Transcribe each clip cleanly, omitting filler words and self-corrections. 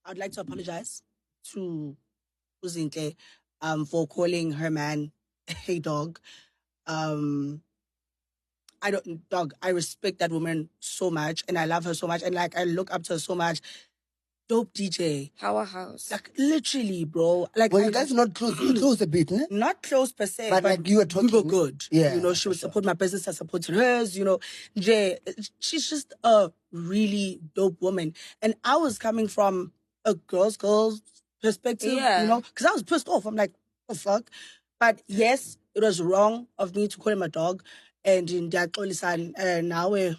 I'd like to apologize to Uzintle for calling her man a dog. Um, I respect that woman so much and I love her so much and like I look up to her so much. Dope DJ. Powerhouse. Like literally, bro. Like you guys not close a bit, ne? Not close per se, but like you were talking. We were good. Yeah. You know, she would support my business, I supported hers, you know. Jay, she's just a really dope woman. And I was coming from a girl's perspective, you know, because I was pissed off. I'm like, oh fuck. But yes, it was wrong of me to call him a dog. And in that now we're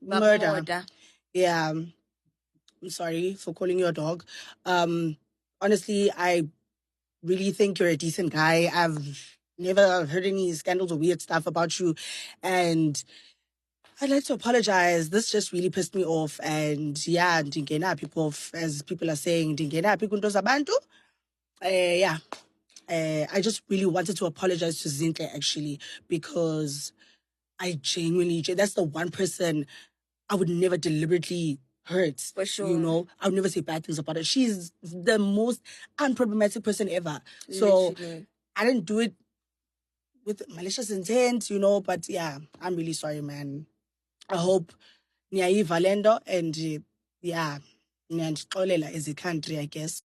murder. Yeah. I'm sorry for calling you a dog. Honestly, I really think you're a decent guy. I've never heard any scandals or weird stuff about you. And I'd like to apologize. This just really pissed me off. And yeah, ndingena people, as people are saying, ndingena pikunto zabantu. Yeah. I just really wanted to apologize to Zintle actually, because I genuinely, that's the one person I would never deliberately hurt. For sure. You know, I would never say bad things about her. She's the most unproblematic person ever. So I didn't do it with malicious intent, you know, but yeah, I'm really sorry, man. I hope Nyai Valendo and yeah, Nyandixolela as a country, I guess.